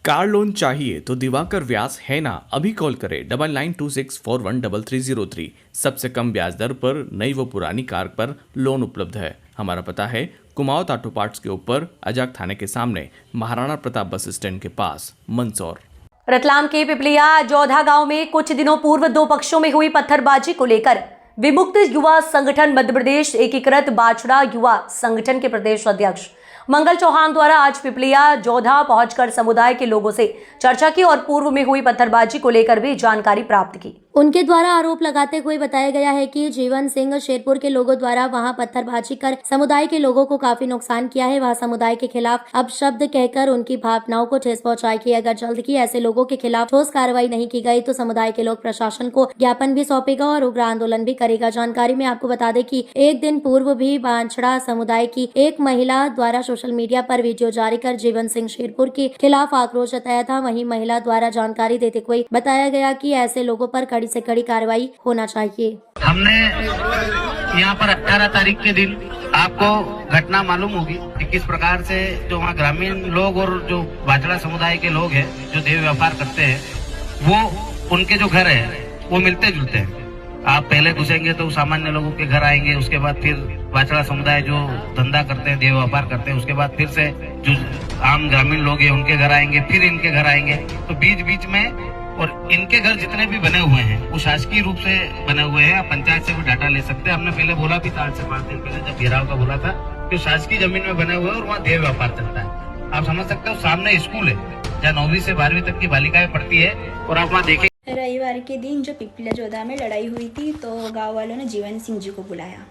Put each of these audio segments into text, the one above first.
Car loan चाहिए तो दिवाकर व्यास है ना, अभी कॉल करें 9926413303। सबसे कम ब्याज दर पर नई व पुरानी कार पर लोन उपलब्ध है। हमारा पता है कुमाऊं ऑटो पार्ट्स के ऊपर अजाक थाने के सामने, महाराणा प्रताप बस स्टैंड के पास, मंदसौर। रतलाम के पिपलिया जोधा गांव में कुछ दिनों पूर्व दो पक्षों में हुई पत्थरबाजी को लेकर विमुक्त युवा संगठन मध्य प्रदेश एकीकृत बाछड़ा युवा संगठन के प्रदेश अध्यक्ष मंगल चौहान द्वारा आज पिपलिया जोधा पहुंचकर समुदाय के लोगों से चर्चा की और पूर्व में हुई पत्थरबाजी को लेकर भी जानकारी प्राप्त की। उनके द्वारा आरोप लगाते हुए बताया गया है कि जीवन सिंह शेरपुर के लोगों द्वारा वहां पत्थरबाजी कर समुदाय के लोगों को काफी नुकसान किया है। वह समुदाय के खिलाफ अपशब्द कहकर उनकी भावनाओं को ठेस पहुंचाई कि अगर जल्द ही ऐसे लोगों के खिलाफ ठोस कार्रवाई नहीं की गई तो समुदाय के लोग प्रशासन को ज्ञापन भी सौंपेगा और उग्र आंदोलन भी करेगा। जानकारी में आपको बता दें कि एक दिन पूर्व भी बांछड़ा समुदाय की एक महिला द्वारा सोशल मीडिया पर वीडियो जारी कर जीवन सिंह शेरपुर के खिलाफ आक्रोश जताया था। वहीं महिला द्वारा जानकारी देते हुए बताया गया कि ऐसे लोगों पर कड़ी से कड़ी कार्रवाई होना चाहिए। हमने यहाँ पर 18 तारीख के दिन आपको घटना मालूम होगी कि किस प्रकार से जो वहाँ ग्रामीण लोग और जो बाछड़ा समुदाय के लोग हैं जो देह व्यापार करते हैं, वो उनके जो घर है वो मिलते जुलते हैं। आप पहले घुसेंगे तो सामान्य लोगों के घर आएंगे, उसके बाद फिर बाछड़ा समुदाय जो धंधा करते हैं, देह व्यापार करते हैं, उसके बाद फिर से जो आम ग्रामीण लोग हैं उनके घर आएंगे, फिर इनके घर आएंगे। तो बीच बीच में और इनके घर जितने भी बने हुए हैं वो शासकीय रूप से बने हुए हैं। पंचायत से भी डाटा ले सकते हैं। हमने पहले बोला भी था, आज से 5 दिन पहले जब घेराव का बोला था कि शासकीय जमीन में बने हुए हैं और वहाँ देह व्यापार चलता है। आप समझ सकते हो, सामने स्कूल है जहाँ 9वीं से 12वीं तक की बालिकाएं पढ़ती है और आप वहाँ देखें। रविवार के दिन जो पिपलिया जोधा में लड़ाई हुई थी तो गांव वालों ने जीवन सिंह जी को बुलाया।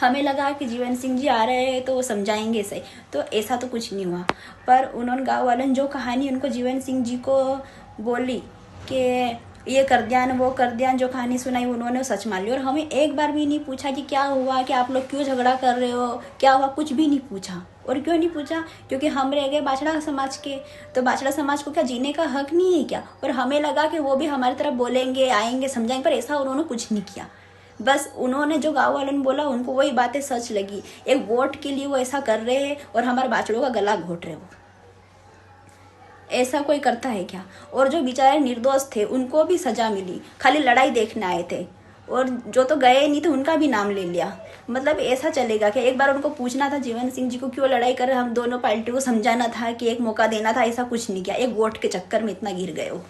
हमें लगा कि जीवन सिंह जी आ रहे हैं तो वो समझाएंगे सही, तो ऐसा तो कुछ नहीं हुआ। पर उन्होंने गांव वालों ने जो कहानी उनको जीवन सिंह जी को बोली कि ये कर दिया न वो कर दिया, जो कहानी सुनाई उन्होंने सच मान ली। और हमें एक बार भी नहीं पूछा कि क्या हुआ, कि आप लोग क्यों झगड़ा कर रहे हो, क्या हुआ, कुछ भी नहीं पूछा। और क्यों नहीं पूछा? क्योंकि हम रह गए बाछड़ा समाज के, तो बाछड़ा समाज को क्या जीने का हक नहीं है क्या? और हमें लगा कि वो भी हमारी तरफ बोलेंगे, आएंगे, समझाएंगे, पर ऐसा उन्होंने कुछ नहीं किया। बस उन्होंने जो गाँव वालों ने बोला उनको वही बातें सच लगी। एक वोट के लिए वो ऐसा कर रहे हैं और हमारे बाछड़ों का गला घोट रहे हो। ऐसा कोई करता है क्या? और जो बेचारे निर्दोष थे उनको भी सजा मिली, खाली लड़ाई देखने आए थे, और जो तो गए नहीं थे उनका भी नाम ले लिया। मतलब ऐसा चलेगा कि एक बार उनको पूछना था जीवन सिंह जी को क्यों लड़ाई कर रहे, हम दोनों पार्टियों को समझाना था कि एक मौका देना था। ऐसा कुछ नहीं किया, एक वोट के चक्कर में इतना गिर गए हो।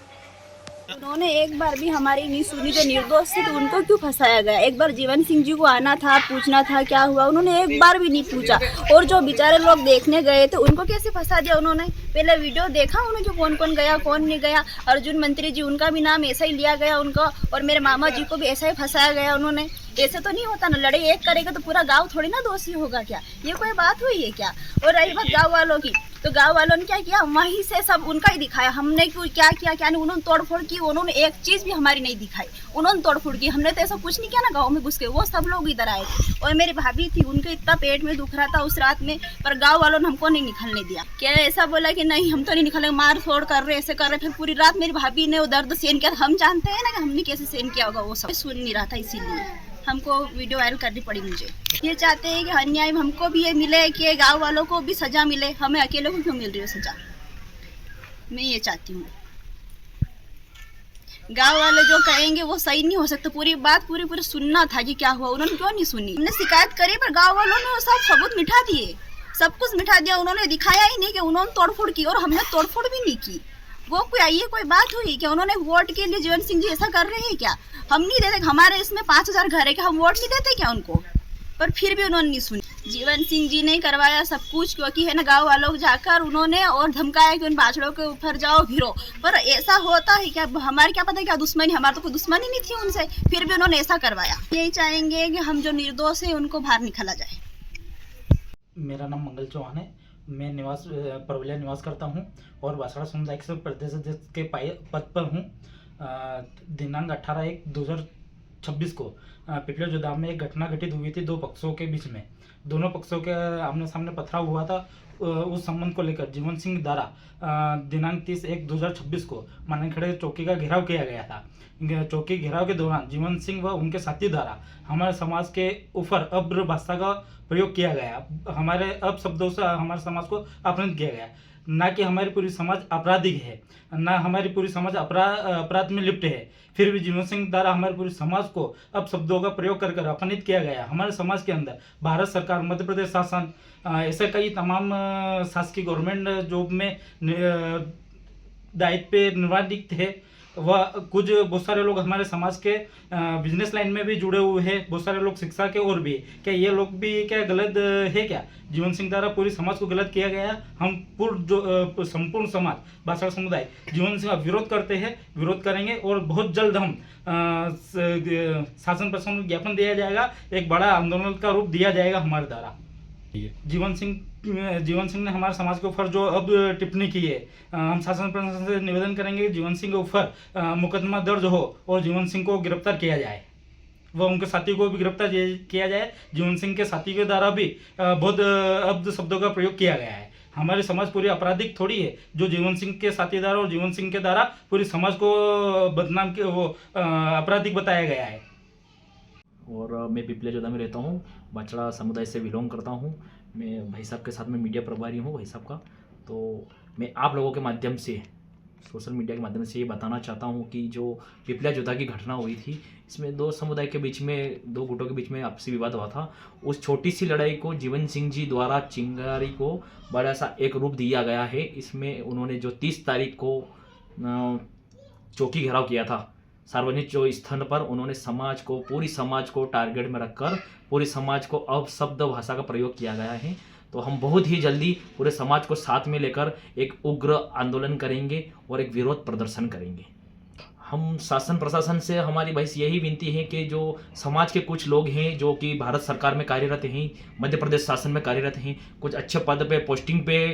उन्होंने एक बार भी हमारी नहीं सुनी। जो निर्दोष थे तो उनको क्यों फंसाया गया? एक बार जीवन सिंह जी को आना था, पूछना था क्या हुआ, उन्होंने एक बार भी नहीं पूछा। और जो बेचारे लोग देखने गए थे उनको कैसे फंसा दिया उन्होंने? पहले वीडियो देखा उन्होंने कौन कौन गया कौन नहीं गया। अर्जुन मंत्री जी उनका भी नाम ऐसा ही लिया गया उनका, और मेरे मामा जी को भी ऐसा ही फंसाया गया उन्होंने। ऐसे तो नहीं होता ना, लड़ाई एक करेगा तो पूरा गांव थोड़ी ना दोषी होगा क्या? ये कोई बात हुई है क्या? और रही बात गांव वालों की, तो गांव वालों ने क्या किया, वहीं से सब उनका ही दिखाया। हमने क्या किया क्या नहीं, उन्होंने तोड़फोड़ की, उन्होंने एक चीज भी हमारी नहीं दिखाई, उन्होंने तोड़फोड़ की। हमने तो ऐसा कुछ नहीं किया ना गाँव में घुस के, वो सब लोग इधर आए थे। और मेरी भाभी थी, उनके इतना पेट में दुख रहा था उस रात में, पर गाँव वालों ने हमको नहीं निकलने दिया। क्या ऐसा बोला कि नहीं हम तो नहीं निकलेंगे, मार फोड़ कर रहे, ऐसे कर रहे। फिर पूरी रात मेरी भाभी ने वो दर्द सहन किया। हम जानते हैं ना कि हमने कैसे सहन किया होगा, वो सब सुन नहीं रहा था, इसीलिए हमको वीडियो वायरल करनी पड़ी। मुझे ये चाहते हैं कि अन्याय हमको भी ये मिले, कि गांव वालों को भी सजा मिले, हमें अकेले को क्यों मिल रही है सजा? मैं ये चाहती हूँ। गांव वाले जो कहेंगे वो सही नहीं हो सकता। पूरी बात पूरी सुनना था कि क्या हुआ, उन्होंने क्यों नहीं सुनी? हमने शिकायत करी पर गाँव वालों ने सब सबूत मिटा दिए, सब कुछ मिटा दिया। उन्होंने दिखाया ही नहीं कि उन्होंने तोड़फोड़ की, और हमने तोड़फोड़ भी नहीं की। वो ये कोई बात हुई क्या? उन्होंने वोट के लिए जीवन सिंह जी ऐसा कर रहे हैं क्या? हम नहीं देते, हमारे इसमें 5000 घर है क्या, हम वोट नहीं देते क्या उनको? पर फिर भी उन्होंने नहीं सुनी। जीवन सिंह जी ने करवाया सब कुछ, क्योंकि है ना गांव वालों जाकर उन्होंने और धमकाया कि उन बाछड़ों के ऊपर जाओ घिरो। पर ऐसा होता है क्या? हमारे क्या पता क्या दुश्मनी, हमारा तो कोई दुश्मनी नहीं थी उनसे, फिर भी उन्होंने ऐसा करवाया। यही चाहेंगे कि हम जो निर्दोष है उनको बाहर निकाला जाए। मेरा नाम मंगल चौहान है। मैं परवलिया निवास करता हूं और बाछड़ा समुदाय के प्रदेश अध्यक्ष के पद पर हूं। दिनांक 18/1/2026 को पिपलिया जोधा में एक घटना घटित हुई थी दो पक्षों के बीच में। दोनों पक्षों के आमने सामने पथराव हुआ था। उस संबंध को लेकर जीवन सिंह द्वारा दिनांक 30/1/2026 को मानेखड़े चौकी का घेराव किया गया था। चौकी घेराव के दौरान जीवन सिंह व उनके साथी द्वारा हमारे समाज के ऊपर अभद्र भाषा का प्रयोग किया गया। हमारे अपशब्दों से हमारे समाज को अपमानित किया गया। ना कि हमारी पूरी समाज आपराधिक है, ना हमारी पूरी समाज अपराध में लिप्त है। फिर भी जीवन सिंह द्वारा हमारे पूरे समाज को अब शब्दों का प्रयोग कर कर अपमानित किया गया। हमारे समाज के अंदर भारत सरकार, मध्य प्रदेश शासन, ऐसे कई तमाम शासकीय गवर्नमेंट जॉब में दायित्व पे निर्वाहित थे। वह कुछ बहुत सारे लोग हमारे समाज के बिजनेस लाइन में भी जुड़े हुए हैं, बहुत सारे लोग शिक्षा के और भी। क्या ये लोग भी क्या गलत है? क्या जीवन सिंह द्वारा पूरी समाज को गलत किया गया? हम संपूर्ण समाज बासड़ा समुदाय जीवन सिंह का विरोध करते हैं, विरोध करेंगे और बहुत जल्द हम शासन प्रशासन को ज्ञापन दिया जाएगा, एक बड़ा आंदोलन का रूप दिया जाएगा हमारे द्वारा। जीवन सिंह ने हमारे समाज के ऊपर जो अब टिप्पणी की है, हम शासन प्रशासन से निवेदन करेंगे कि जीवन सिंह के ऊपर मुकदमा दर्ज हो और जीवन सिंह को गिरफ्तार किया जाए, वह उनके साथी को भी गिरफ्तार किया जाए। जीवन सिंह के साथी के द्वारा भी बहुत अब्ध शब्दों का प्रयोग किया गया है। हमारी समाज पूरी आपराधिक थोड़ी है जो जीवन सिंह के साथीदार और जीवन सिंह के द्वारा पूरी समाज को बदनाम के आपराधिक बताया गया है। और मैं पिपलिया जोधा में रहता हूँ, बाछड़ा समुदाय से बिलोंग करता हूँ। मैं भाई साहब के साथ में मीडिया प्रभारी हूँ भाई साहब का। तो मैं आप लोगों के माध्यम से, सोशल मीडिया के माध्यम से ये बताना चाहता हूँ कि जो पिपलिया जोधा की घटना हुई थी, इसमें दो समुदाय के बीच में, दो गुटों के बीच में आपसी विवाद हुआ था। उस छोटी सी लड़ाई को जीवन सिंह जी द्वारा चिंगारी को बड़ा सा एक रूप दिया गया है। इसमें उन्होंने जो 30 तारीख को चौकी घेराव किया था सार्वजनिक जो स्थान पर, उन्होंने समाज को, पूरी समाज को टारगेट में रखकर पूरी समाज को अपशब्द भाषा का प्रयोग किया गया है। तो हम बहुत ही जल्दी पूरे समाज को साथ में लेकर एक उग्र आंदोलन करेंगे और एक विरोध प्रदर्शन करेंगे। हम शासन प्रशासन से हमारी बस यही विनती है कि जो समाज के कुछ लोग हैं जो कि भारत सरकार में कार्यरत हैं, मध्य प्रदेश शासन में कार्यरत हैं, कुछ अच्छे पद पे, पोस्टिंग पे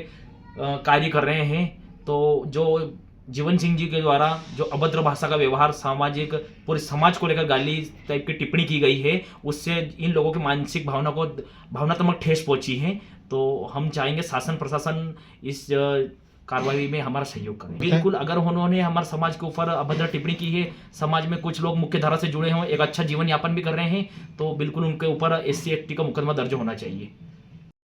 कार्य कर रहे हैं, तो जो जीवन सिंह जी के द्वारा जो अभद्र भाषा का व्यवहार, सामाजिक पूरे समाज को लेकर गाली टाइप की टिप्पणी की गई है, उससे इन लोगों की मानसिक भावनात्मक ठेस पहुंची है। तो हम चाहेंगे शासन प्रशासन इस कार्रवाई में हमारा सहयोग करें। बिल्कुल, अगर उन्होंने हमारे समाज के ऊपर अभद्र टिप्पणी की है, समाज में कुछ लोग मुख्य धारा से जुड़े हों, एक अच्छा जीवन यापन भी कर रहे हैं, तो बिल्कुल उनके ऊपर SC/ST का मुकदमा दर्ज होना चाहिए।